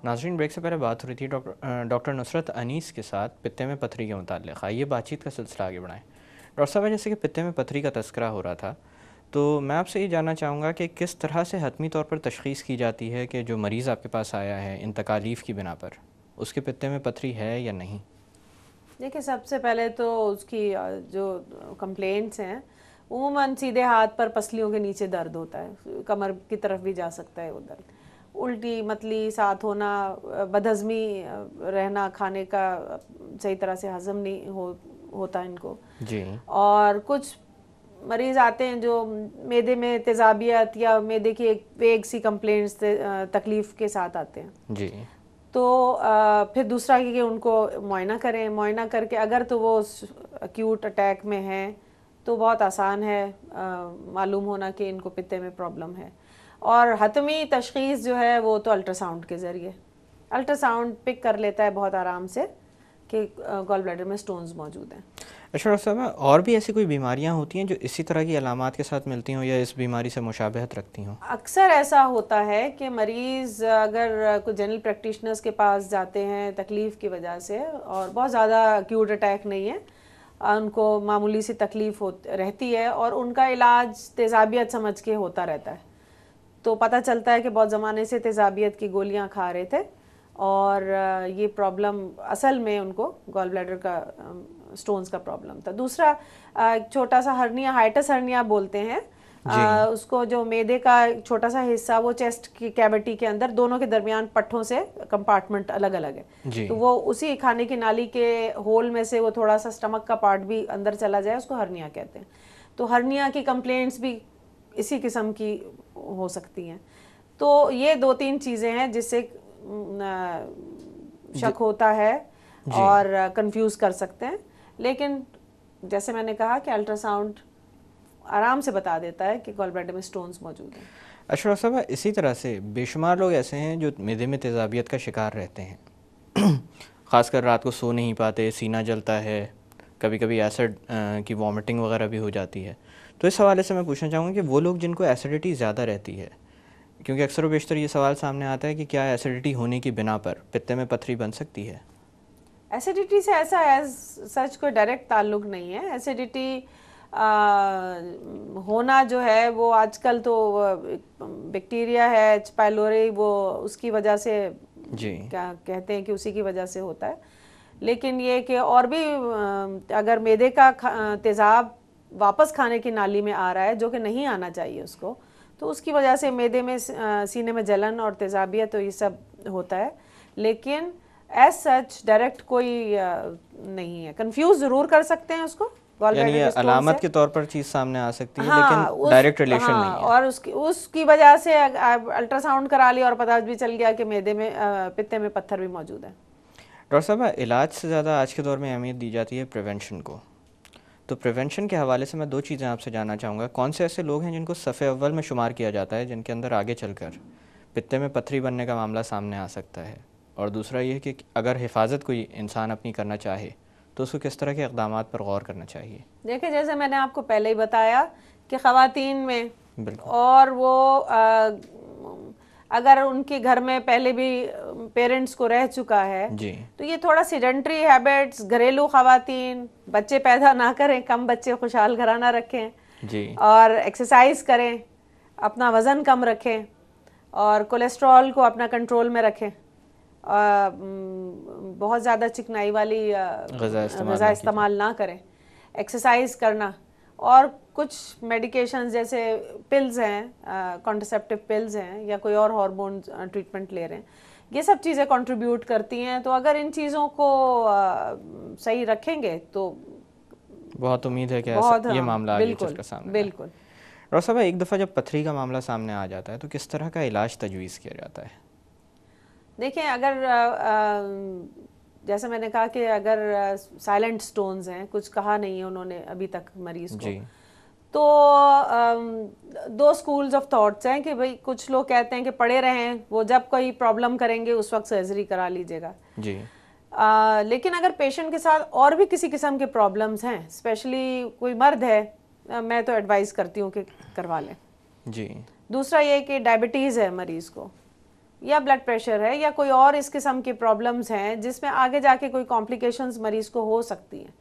ناظرین، بریک سے پہلے بات ہو رہی تھی ڈاکٹر نصرت انیس کے ساتھ پتے میں پتھری کے متعلق. آئیے بات چیت کا سلسلہ آگے بڑھائیں. ڈاکٹر صاحب، جیسے کہ پتے میں پتھری کا تذکرہ ہو رہا تھا، تو میں آپ سے یہ جاننا چاہوں گا کہ کس طرح سے حتمی طور پر تشخیص کی جاتی ہے کہ جو مریض آپ کے پاس آیا ہے ان تکالیف کی بنا پر، اس کے پتے میں پتھری ہے یا نہیں؟ دیکھیں، سب سے پہلے تو اس کی جو کمپلینٹس ہیں عموماً سیدھے ہاتھ پر پسلیوں کے نیچے درد ہوتا ہے، کمر کی طرف بھی جا سکتا ہے وہ درد، الٹی متلی ساتھ ہونا، بدہضمی رہنا، کھانے کا صحیح طرح سے ہضم نہیں ہوتا ان کو. جی. اور کچھ مریض آتے ہیں جو معدے میں تیزابیت یا معدے کی ایک ویگ سی کمپلینٹس تکلیف کے ساتھ آتے ہیں. جی. تو پھر دوسرا کہ ان کو معائنہ کریں، معائنہ کر کے اگر تو وہ ایکیوٹ اٹیک میں ہیں تو بہت آسان ہے معلوم ہونا کہ ان کو پتے میں پرابلم ہے. اور حتمی تشخیص جو ہے وہ تو الٹرا ساؤنڈ کے ذریعے، الٹرا ساؤنڈ پک کر لیتا ہے بہت آرام سے کہ گال بلیڈر میں سٹونز موجود ہیں. اچھا ڈاکٹر صاحب، اور بھی ایسی کوئی بیماریاں ہوتی ہیں جو اسی طرح کی علامات کے ساتھ ملتی ہوں یا اس بیماری سے مشابہت رکھتی ہوں؟ اکثر ایسا ہوتا ہے کہ مریض اگر کوئی جنرل پریکٹیشنرز کے پاس جاتے ہیں تکلیف کی وجہ سے، اور بہت زیادہ ایکیوٹ اٹیک نہیں ہے، ان کو معمولی سی تکلیف رہتی ہے اور ان کا علاج تیزابیت سمجھ کے ہوتا رہتا ہے، تو پتہ چلتا ہے کہ بہت زمانے سے تیزابیت کی گولیاں کھا رہے تھے اور یہ پرابلم اصل میں ان کو گال بلیڈر کا سٹونز کا پرابلم تھا. دوسرا ایک چھوٹا سا ہرنیا، ہائٹس ہرنیا بولتے ہیں اس کو، جو معدے کا چھوٹا سا حصہ وہ چیسٹ کی کیوٹی کے اندر دونوں کے درمیان پٹھوں سے کمپارٹمنٹ الگ الگ ہے، تو وہ اسی کھانے کی نالی کے ہول میں سے وہ تھوڑا سا سٹمک کا پارٹ بھی اندر چلا جائے، اس کو ہرنیا کہتے ہیں. تو ہرنیا کی کمپلینٹس بھی اسی قسم کی ہو سکتی ہیں. تو یہ دو تین چیزیں ہیں جس سے شک ہوتا ہے اور کنفیوز کر سکتے ہیں، لیکن جیسے میں نے کہا کہ الٹرا ساؤنڈ آرام سے بتا دیتا ہے کہ گال بلیڈر میں سٹونز موجود ہیں. اشرف صاحب، اسی طرح سے بے شمار لوگ ایسے ہیں جو معدے میں تیزابیت کا شکار رہتے ہیں، خاص کر رات کو سو نہیں پاتے، سینہ جلتا ہے، کبھی کبھی ایسڈ کی وامٹنگ وغیرہ بھی ہو جاتی ہے. تو اس حوالے سے میں پوچھنا چاہوں گا کہ وہ لوگ جن کو ایسیڈیٹی زیادہ رہتی ہے، کیونکہ اکثر و بیشتر یہ سوال سامنے آتا ہے کہ کیا ایسیڈیٹی ہونے کی بنا پر پتے میں پتھری بن سکتی ہے؟ ایسیڈیٹی سے ایسا ایز سچ کوئی ڈائریکٹ تعلق نہیں ہے. ایسیڈیٹی ہونا جو ہے وہ آج کل تو بیکٹیریا ہے ایچ پائلوری، وہ اس کی وجہ سے کیا کہتے ہیں کہ اسی کی وجہ سے ہوتا ہے، لیکن یہ کہ اور بھی اگر معدے کا تیزاب واپس کھانے کی نالی میں آ رہا ہے جو کہ نہیں آنا چاہیے اس کو، تو اس کی وجہ سے معدے میں سینے میں جلن اور تیزابیت تو یہ سب ہوتا ہے، لیکن ایز سچ ڈائریکٹ کوئی نہیں ہے. کنفیوز ضرور کر سکتے ہیں اس کو، یعنی علامت کے طور پر چیز سامنے آ سکتی ہے لیکن ڈائریکٹ ریلیشن نہیں ہے. اور اس کی وجہ سے الٹرا ساؤنڈ کرا لیا اور پتہ بھی چل گیا کہ معدے میں پتے میں پتھر بھی موجود ہے. ڈاکٹر صاحب، علاج سے زیادہ آج کے دور میں اہمیت دی جاتی ہے پریونشن کو، تو پریونشن کے حوالے سے میں دو چیزیں آپ سے جاننا چاہوں گا. کون سے ایسے لوگ ہیں جن کو صف اول میں شمار کیا جاتا ہے جن کے اندر آگے چل کر پتے میں پتھری بننے کا معاملہ سامنے آ سکتا ہے، اور دوسرا یہ کہ اگر حفاظت کوئی انسان اپنی کرنا چاہے تو اس کو کس طرح کے اقدامات پر غور کرنا چاہیے؟ دیکھیں، جیسے میں نے آپ کو پہلے ہی بتایا کہ خواتین میں اور وہ اگر ان کے گھر میں پہلے بھی پیرنٹس کو رہ چکا ہے تو یہ تھوڑا سیڈنٹری ہیبٹس، گھریلو خواتین بچے پیدا نہ کریں، کم بچے خوشحال گھرانہ رکھیں، اور ایکسرسائز کریں، اپنا وزن کم رکھیں، اور کولیسٹرول کو اپنا کنٹرول میں رکھیں، بہت زیادہ چکنائی والی غذا استعمال نہ کریں، ایکسرسائز کرنا، اور کچھ میڈیکیشنز جیسے پلز ہیں، کانٹرسیپٹیو پلز ہیں، یا کوئی اور ہارمون ٹریٹمنٹ لے رہے ہیں، یہ سب چیزیں کنٹریبیوٹ کرتی ہیں. تو اگر ان چیزوں کو صحیح رکھیں گے تو بہت امید ہے کہ یہ معاملہ آگے چل کر سامنے آئے. بالکل. ڈاکٹر صاحب، ایک دفعہ جب پتھری کا معاملہ سامنے آ جاتا ہے تو کس طرح کا علاج تجویز کیا جاتا ہے؟ دیکھیں، اگر جیسے میں نے کہا کہ اگر سائلنٹ سٹونز ہیں، کچھ کہا نہیں ہے انہوں نے ابھی تک مریض کو، تو دو سکولز آف تھاٹس ہیں کہ بھئی کچھ لوگ کہتے ہیں کہ پڑے رہیں، وہ جب کوئی پرابلم کریں گے اس وقت سرجری کرا لیجیے گا. لیکن اگر پیشنٹ کے ساتھ اور بھی کسی قسم کے پرابلمز ہیں، اسپیشلی کوئی مرد ہے، میں تو ایڈوائز کرتی ہوں کہ کروا لیں. دوسرا یہ کہ ڈائبٹیز ہے مریض کو، یا بلڈ پریشر ہے یا کوئی اور اس قسم کی پرابلمز ہیں جس میں آگے جا کے کوئی کمپلیکیشنز مریض کو ہو سکتی ہیں.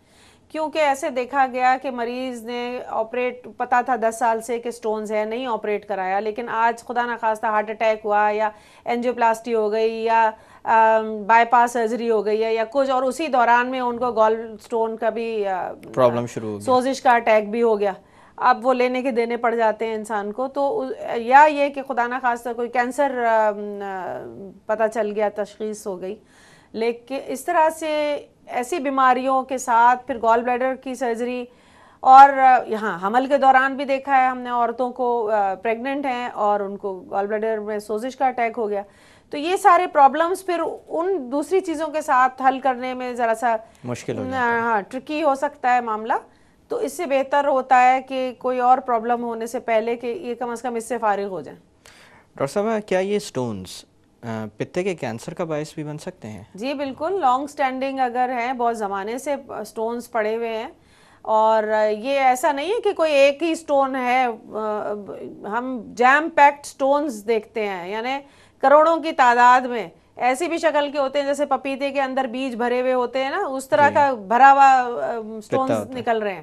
کیونکہ ایسے دیکھا گیا کہ مریض نے آپریٹ پتا تھا 10 سال سے کہ سٹونز ہے, نہیں آپریٹ کرایا, لیکن آج خدا نخواستہ ہارٹ اٹیک ہوا یا اینجیوپلاسٹی ہو گئی یا بائی پاس سرجری ہو گئی ہے یا کچھ, اور اسی دوران میں ان کو گال سٹون کا بھی پرابلم شروع ہو گیا, سوزش کا اٹیک بھی ہو گیا, اب وہ لینے کے دینے پڑ جاتے ہیں انسان کو. تو یا یہ کہ خدا نخواستہ کوئی کینسر پتہ چل گیا, تشخیص ہو گئی. لیکن اس طرح سے ایسی بیماریوں کے ساتھ پھر گال بلیڈر کی سرجری, اور یہاں حمل کے دوران بھی دیکھا ہے ہم نے عورتوں کو پریگننٹ ہیں اور ان کو گال بلیڈر میں سوزش کا اٹیک ہو گیا. تو یہ سارے پرابلمز پھر ان دوسری چیزوں کے ساتھ حل کرنے میں ذرا سا مشکل ہو جاتا ہے, ہاں ٹرکی ہو سکتا ہے معاملہ. تو اس سے بہتر ہوتا ہے کہ کوئی اور پرابلم ہونے سے پہلے کہ یہ کم از کم اس سے فارغ ہو جائیں. ڈاکٹر صاحبہ کیا یہ سٹونز پتے کے کینسر کا باعث بھی بن سکتے ہیں؟ جی بالکل, لانگ سٹینڈنگ اگر ہیں, بہت زمانے سے سٹونز پڑے ہوئے ہیں, اور یہ ایسا نہیں ہے کہ کوئی ایک ہی سٹون ہے, ہم جیم پیکڈ سٹونز دیکھتے ہیں, یعنی کروڑوں کی تعداد میں ایسی بھی شکل کے ہوتے ہیں جیسے پپیتے کے اندر بیج بھرے ہوئے ہوتے ہیں نا, اس طرح کا بھرا ہوا سٹونز نکل رہے ہیں,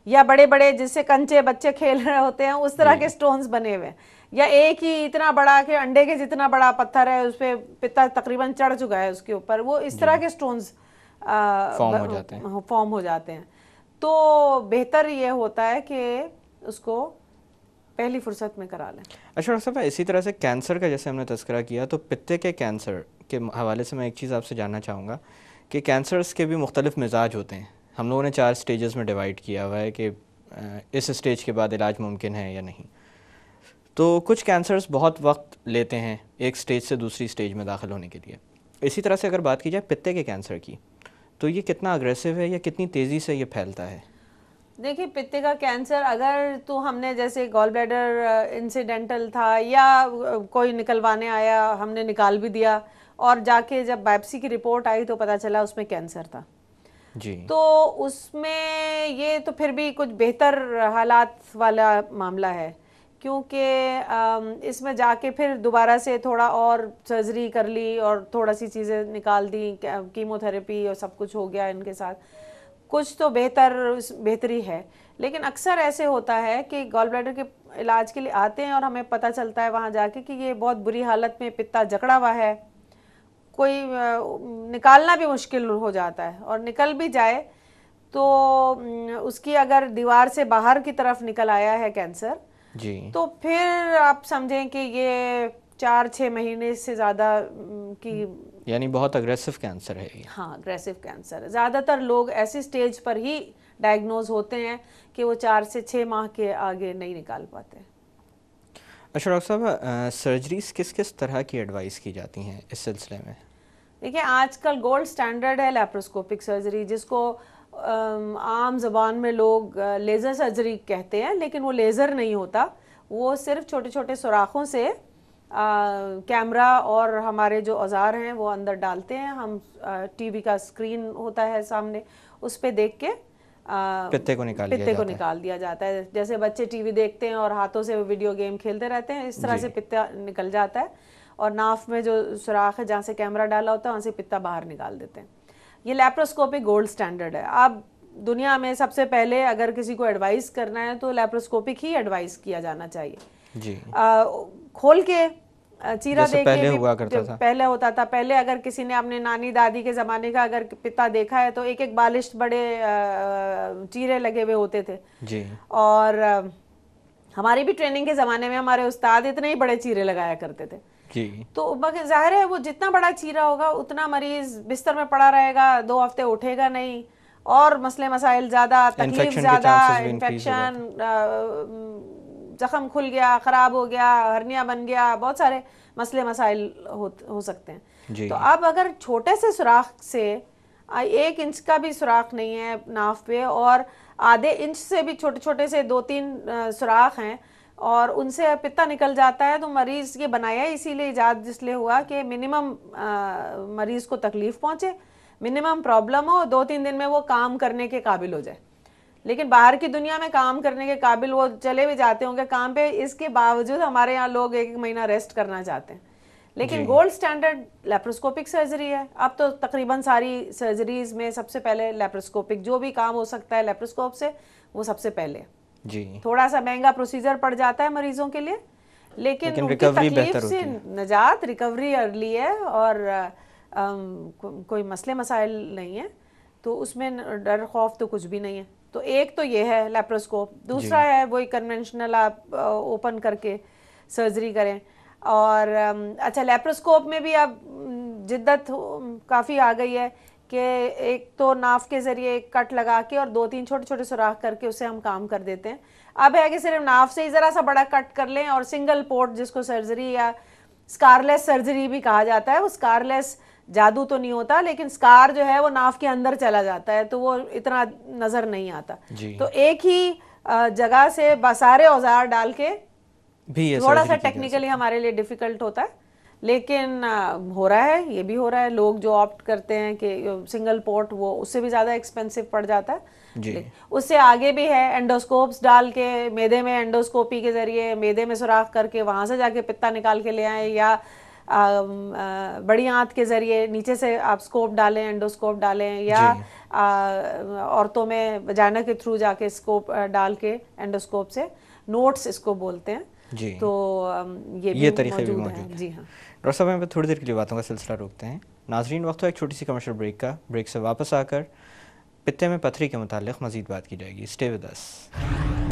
یا بڑے بڑے جس سے کنچے بچے کھیل رہے ہوتے ہیں اس طرح کے سٹونز بنے ہوئے ہیں, یا ایک ہی اتنا بڑا کہ انڈے کے جتنا بڑا پتھر ہے اس پہ پتا تقریباً چڑھ چکا ہے اس کے اوپر, وہ اس طرح کے سٹونز فارم ہو جاتے ہیں. تو بہتر یہ ہوتا ہے کہ اس کو پہلی فرصت میں کرا لیں. اچھا ڈاکٹر صاحب, اسی طرح سے کینسر کا جیسے ہم نے تذکرہ کیا, تو پتے کے کینسر کے حوالے سے میں ایک چیز آپ سے جاننا چاہوں گا کہ کینسرز کے بھی مختلف مزاج ہوتے ہیں. ہم لوگوں نے 4 سٹیجز میں ڈیوائڈ کیا ہوا ہے کہ اس سٹیج کے بعد علاج ممکن ہے یا نہیں. تو کچھ کینسرز بہت وقت لیتے ہیں ایک سٹیج سے دوسری سٹیج میں داخل ہونے کے لیے. اسی طرح سے اگر بات کی جائے پتے کے کینسر کی, تو یہ کتنا اگریسو ہے یا کتنی تیزی سے یہ پھیلتا ہے؟ دیکھیے پتے کا کینسر اگر تو ہم نے جیسے گال بلیڈر انسیڈنٹل تھا یا کوئی نکلوانے آیا, ہم نے نکال بھی دیا, اور جا کے جب بائپسی کی رپورٹ آئی تو پتہ چلا اس میں کینسر تھا. جی, تو اس میں یہ تو پھر بھی کچھ بہتر حالات والا معاملہ ہے, کیونکہ اس میں جا کے پھر دوبارہ سے تھوڑا اور سرجری کر لی اور تھوڑا سی چیزیں نکال دی, کیمو تھراپی اور سب کچھ ہو گیا ان کے ساتھ, کچھ تو بہتری ہے. لیکن اکثر ایسے ہوتا ہے کہ گال بلیڈر کے علاج کے لیے آتے ہیں اور ہمیں پتہ چلتا ہے وہاں جا کے کہ یہ بہت بری حالت میں پتا جکڑا ہوا ہے, کوئی نکالنا بھی مشکل ہو جاتا ہے, اور نکل بھی جائے تو اس کی اگر دیوار سے باہر کی طرف نکل آیا ہے کینسر, جی, تو پھر آپ سمجھیں کہ یہ 4-6 مہینے سے زیادہ کی, یعنی بہت اگریسو کینسر ہے یہ. ہاں اگریسو کینسر ہے. زیادہ تر لوگ ایسی سٹیج پر ہی ڈائگنوز ہوتے ہیں کہ وہ 4 سے 6 ماہ کے آگے نہیں نکال پاتے. اچھا ڈاکٹر صاحب, سرجریز کس کس طرح کی ایڈوائز کی جاتی ہیں اس سلسلے میں؟ دیکھیں آج کل گولڈ سٹینڈرڈ ہے لیپروسکوپک سرجری, جس کو عام زبان میں لوگ لیزر سرجری کہتے ہیں, لیکن وہ لیزر نہیں ہوتا, وہ صرف چھوٹے چھوٹے سوراخوں سے کیمرہ اور ہمارے جو اوزار ہیں وہ اندر ڈالتے ہیں, ہم ٹی وی کا اسکرین ہوتا ہے سامنے, اس پہ دیکھ کے پتے کو نکال دیا جاتا ہے. جیسے بچے ٹی وی دیکھتے ہیں اور ہاتھوں سے ویڈیو گیم کھیلتے رہتے ہیں, اس طرح سے پتا نکل جاتا ہے, اور ناف میں جو سوراخ ہے جہاں سے کیمرہ ڈالا ہوتا ہے وہاں سے پتا باہر نکال دیتے ہیں. یہ لیپروسکوپک گولڈ سٹینڈرڈ ہے. اب دنیا میں سب سے پہلے اگر کسی کو ایڈوائز کرنا ہے تو لیپروسکوپک ہی ایڈوائز کیا جانا چاہیے. جی, کھول کے چیرا دیکھ کے پہلے ہوتا تھا. پہلے اگر کسی نے اپنے نانی دادی کے زمانے کا اگر پتا دیکھا ہے تو ایک ایک بالشت بڑے چیرے لگے ہوئے ہوتے تھے. جی, اور ہماری بھی ٹریننگ کے زمانے میں ہمارے استاد اتنے ہی بڑے چیرے لگایا کرتے تھے. جی, تو ظاہر ہے وہ جتنا بڑا چیرا ہوگا اتنا مریض بستر میں پڑا رہے گا, 2 ہفتے اٹھے گا نہیں, اور مسئلے مسائل زیادہ, تکلیف زیادہ, انفیکشن, زخم کھل گیا, خراب ہو گیا, ہرنیا بن گیا, بہت سارے مسئلے مسائل ہو سکتے ہیں. جی, تو اب اگر چھوٹے سے سوراخ سے 1 انچ کا بھی سوراخ نہیں ہے ناف پہ, اور آدھے انچ سے بھی چھوٹے چھوٹے سے 2-3 سوراخ ہیں, اور ان سے پتا نکل جاتا ہے, تو مریض یہ بنایا اسی لیے ایجاد جس لیے ہوا کہ منیمم مریض کو تکلیف پہنچے, منیمم پرابلم ہو, 2-3 دن میں وہ کام کرنے کے قابل ہو جائے. لیکن باہر کی دنیا میں کام کرنے کے قابل وہ چلے بھی جاتے ہوں گے کام پہ, اس کے باوجود ہمارے یہاں لوگ 1 مہینہ ریسٹ کرنا چاہتے ہیں. لیکن گولڈ سٹینڈرڈ لیپروسکوپک سرجری ہے. اب تو تقریباً ساری سرجریز میں سب سے پہلے لیپروسکوپک جو بھی کام ہو سکتا ہے لیپروسکوپ سے وہ سب سے پہلے. جی تھوڑا سا مہنگا پروسیجر پڑ جاتا ہے مریضوں کے لیے, لیکن ان کی تکلیف سے نجات, ریکوری ارلی ہے اور کوئی مسئلے مسائل نہیں ہیں, تو اس میں ڈر خوف تو کچھ بھی نہیں ہے. تو ایک تو یہ ہے لیپروسکوپ. دوسرا ہے وہی کنونشنل آپ اوپن کر کے سرجری کریں. اور اچھا لیپروسکوپ میں بھی اب جدت کافی آ گئی ہے کہ ایک تو ناف کے ذریعے ایک کٹ لگا کے اور 2-3 چھوٹے چھوٹے سوراخ کر کے اسے ہم کام کر دیتے ہیں. اب ہے کہ صرف ناف سے ہی ذرا سا بڑا کٹ کر لیں اور سنگل پورٹ جس کو سرجری یا اسکارلیس سرجری بھی کہا جاتا ہے, وہ اسکارلیس جادو تو نہیں ہوتا لیکن اسکار جو ہے وہ ناف کے اندر چلا جاتا ہے تو وہ اتنا نظر نہیں آتا. تو ایک ہی جگہ سے سارے اوزار ڈال کے تھوڑا سا ٹیکنیکلی ہمارے لیے ڈیفیکلٹ ہوتا ہے, لیکن ہو رہا ہے, یہ بھی ہو رہا ہے. لوگ جو آپٹ کرتے ہیں کہ سنگل پورٹ وہ اس سے بھی زیادہ ایکسپینسو پڑ جاتا ہے. اس سے آگے بھی ہے انڈوسکوپس ڈال کے میدے میں انڈوسکوپی کے ذریعے میدے میں سوراخ کر کے وہاں سے جا کے پتا نکال کے لے آئیں, یا بڑی آنت کے ذریعے نیچے سے آپ اسکوپ ڈالیں, انڈوسکوپ ڈالیں, یا عورتوں میں وجائنا کے تھرو جا کے اسکوپ ڈال کے انڈوسکوپ سے نوٹس اس کو بولتے ہیں. تو یہ طریقے بھی موجود ہیں. جی ہاں ڈاکٹر صاحب, ہم تھوڑی دیر کے لیے باتوں کا سلسلہ روکتے ہیں. ناظرین وقت ہو ایک چھوٹی سی کمرشل بریک کا. بریک سے واپس آ کر پتے میں پتھری کے متعلق مزید بات کی جائے گی. Stay with us.